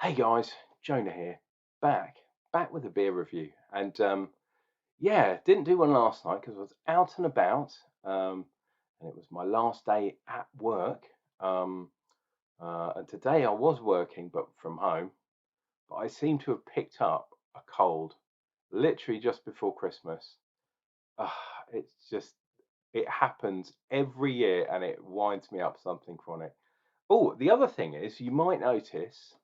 Hey guys, Jonah here, back with a beer review, and yeah, didn't do one last night because I was out and about, and it was my last day at work. Um, and today I was working, but from home. But I seem to have picked up a cold, literally just before Christmas. Ah, it's just it happens every year, and it winds me up something chronic. Oh, the other thing is, you might notice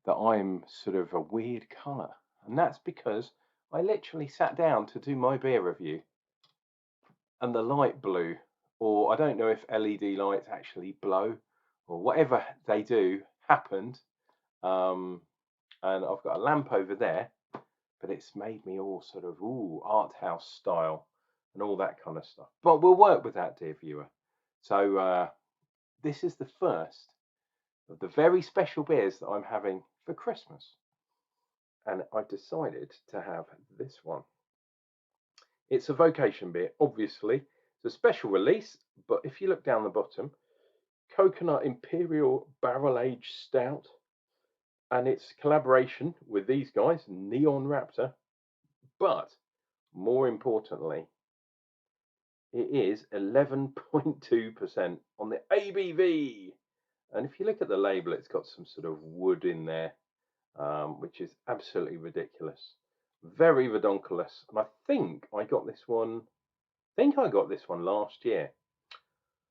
that I'm sort of a weird colour, and that's because I literally sat down to do my beer review and the light blew, or I don't know if LED lights actually blow, or whatever they do happened. Um, and I've got a lamp over there, but it's made me all sort of art house style and all that kind of stuff. But we'll work with that, dear viewer. So this is the first of the very special beers that I'm having for Christmas. And I decided to have this one. It's a Vocation beer, obviously. It's a special release, but if you look down the bottom, Coconut Imperial Barrel Aged Stout, and it's collaboration with these guys, Neon Raptor. But more importantly, it is 11.2% on the ABV. And if you look at the label, it's got some sort of wood in there, which is absolutely ridiculous. Very redonkulous. And I think I got this one. I think I got this one last year.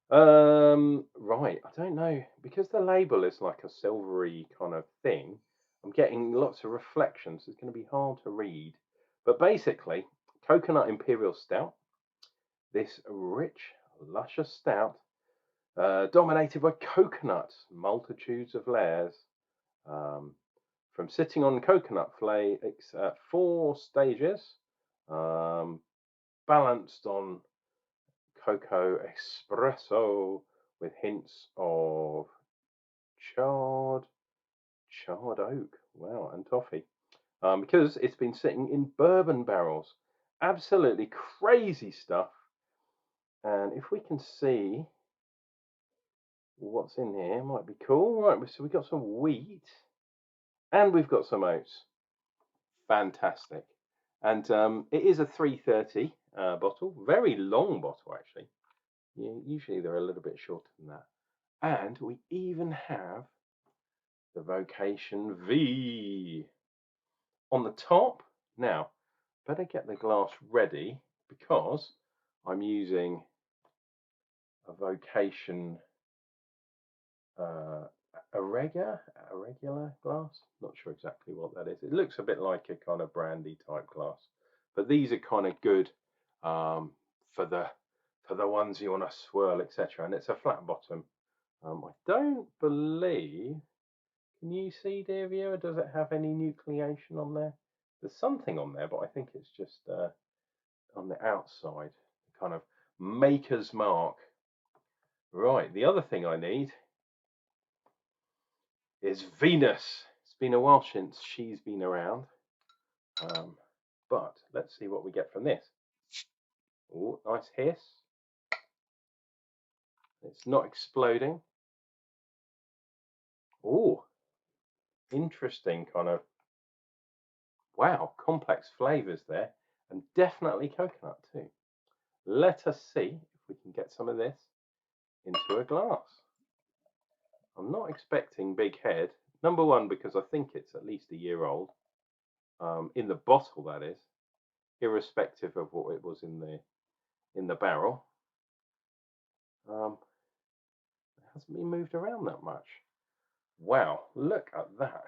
Right. I don't know because the label is like a silvery kind of thing. I'm getting lots of reflections. It's going to be hard to read. But basically, Coconut Imperial Stout. This rich, luscious stout, dominated by coconuts, multitudes of layers. Um, from sitting on coconut flakes at 4 stages, um, balanced on cocoa espresso with hints of charred charred oak. Wow, and toffee. Because it's been sitting in bourbon barrels. Absolutely crazy stuff. And if we can see what's in here, might be cool. Right, so we've got some wheat and we've got some oats. Fantastic. And it is a 330 bottle, very long bottle actually. Usually they're a little bit shorter than that. And we even have the Vocation V on the top. Now, better get the glass ready because I'm using a Vocation uh, a regular glass. Not sure exactly what that is. It looks a bit like a kind of brandy type glass, but these are kind of good um, for the ones you want to swirl, etc. And it's a flat bottom. I don't believe. Can you see, dear viewer? Does it have any nucleation on there? There's something on there, but I think it's just on the outside, kind of maker's mark. Right. The other thing I need is Venus. It's been a while since she's been around. But let's see what we get from this. Oh, nice hiss. It's not exploding. Oh, interesting kind of, wow, complex flavors there. And definitely coconut too. Let us see if we can get some of this into a glass. I'm not expecting big head. Number one, because I think it's at least a year old. In the bottle, that is, irrespective of what it was in the barrel. It hasn't been moved around that much. Wow, look at that.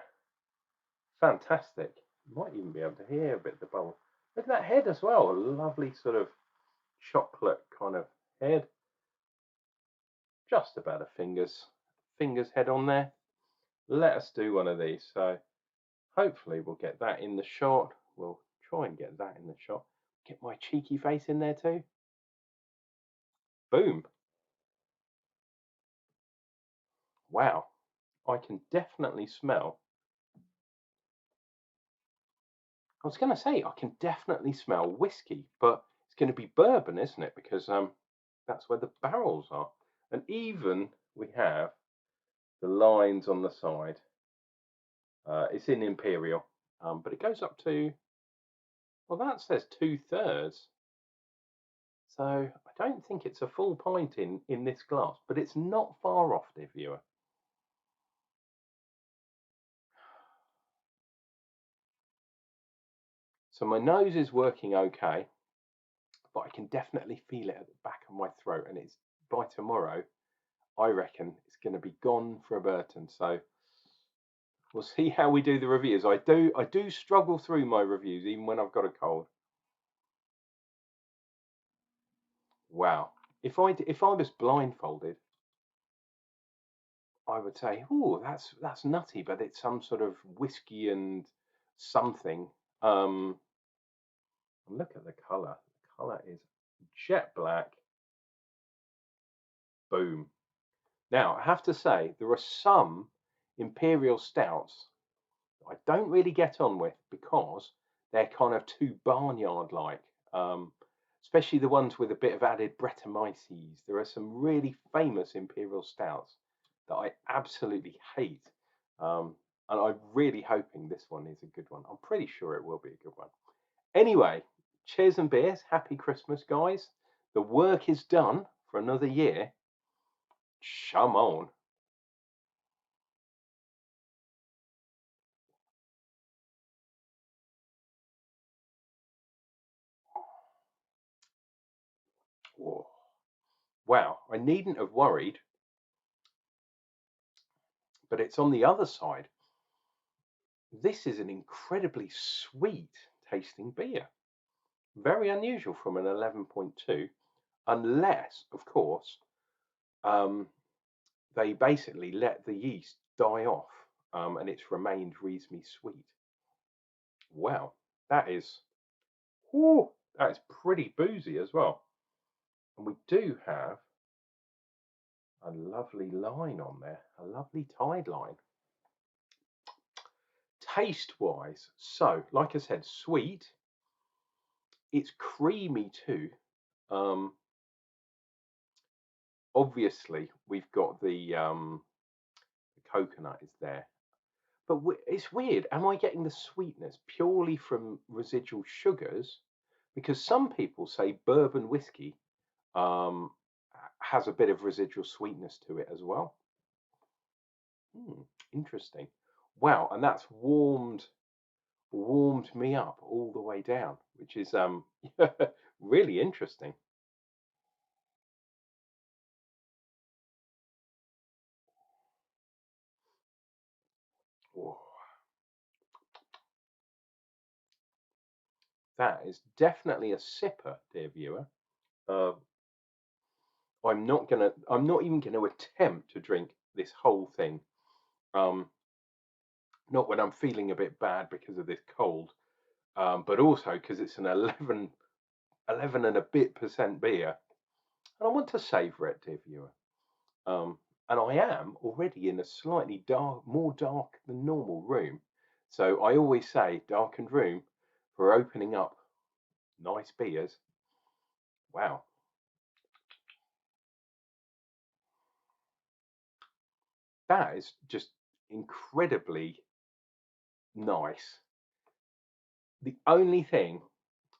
Fantastic. You might even be able to hear a bit of the bubble. Look at that head as well. A lovely sort of chocolate kind of head. Just about a finger's head on there. Let us do one of these. So hopefully we'll get that in the shot. We'll try and get that in the shot. Get my cheeky face in there too. Boom. Wow. I can definitely smell. I was going to say I can definitely smell whiskey, but it's going to be bourbon, isn't it? Because that's where the barrels are. And even we have the lines on the side. It's in Imperial, but it goes up to, well, that says 2/3. So I don't think it's a full pint in this glass, but it's not far off, dear viewer. So my nose is working okay, but I can definitely feel it at the back of my throat, and it's by tomorrow, I reckon it's going to be gone for a Burton. So we'll see how we do the reviews. I do struggle through my reviews even when I've got a cold. Wow. If I was blindfolded, I would say, "Oh, that's nutty," but it's some sort of whiskey and something. Look at the color. The color is jet black. Boom. Now, I have to say, there are some Imperial Stouts I don't really get on with because they're kind of too barnyard-like, especially the ones with a bit of added Brettanomyces. There are some really famous Imperial Stouts that I absolutely hate, and I'm really hoping this one is a good one. I'm pretty sure it will be a good one. Anyway, cheers and beers. Happy Christmas, guys. The work is done for another year. Chum on. Whoa. Wow, I needn't have worried, but it's on the other side. This is an incredibly sweet tasting beer. Very unusual from an 11.2, unless, of course, they basically let the yeast die off, and it's remained reasonably sweet. Wow, that is, whoo, that is pretty boozy as well. And we do have a lovely line on there, a lovely tide line. Taste wise, so like I said, sweet. It's creamy too. Obviously, we've got the coconut is there, but it's weird. Am I getting the sweetness purely from residual sugars? Because some people say bourbon whiskey um, has a bit of residual sweetness to it as well. Interesting. Wow, and that's warmed me up all the way down, which is really interesting. Whoa, that is definitely a sipper, dear viewer. Uh, I'm not even gonna attempt to drink this whole thing. Um, not when I'm feeling a bit bad because of this cold, but also because it's an 11 and a bit% beer, and I want to savour it, dear viewer. And I am already in a slightly more dark than normal room. So I always say darkened room for opening up nice beers. Wow, that is just incredibly nice. The only thing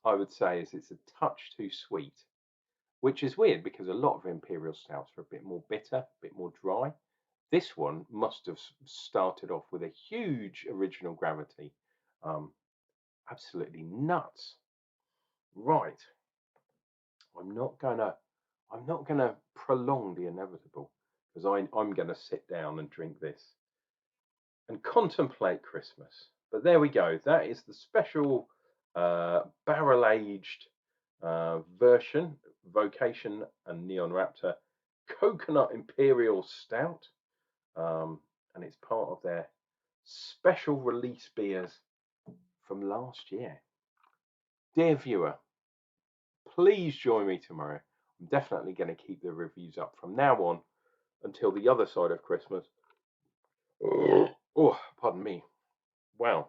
I would say is it's a touch too sweet, which is weird because a lot of Imperial Stouts are a bit more bitter, a bit more dry. This one must have started off with a huge original gravity. Um, Absolutely nuts. Right, I'm not gonna prolong the inevitable because I'm gonna sit down and drink this and contemplate Christmas. But there we go. That is the special barrel aged version, Vocation and Neon Raptor Coconut Imperial Stout, and it's part of their special release beers from last year. Dear viewer, please join me tomorrow. I'm definitely going to keep the reviews up from now on until the other side of Christmas. Oh, pardon me. Wow.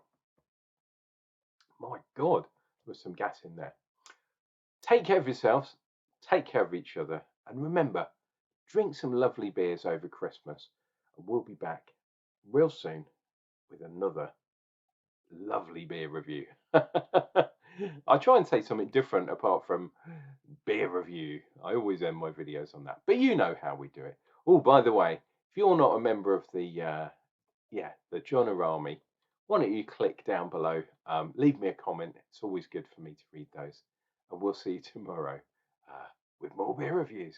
My God, there was some gas in there. Take care of yourselves, take care of each other, and remember, drink some lovely beers over Christmas, and we'll be back real soon with another lovely beer review. I try and say something different apart from beer review. I always end my videos on that, but you know how we do it. Oh, by the way, if you're not a member of the the Jona Army, why don't you click down below, leave me a comment. It's always good for me to read those, and we'll see you tomorrow with more beer reviews.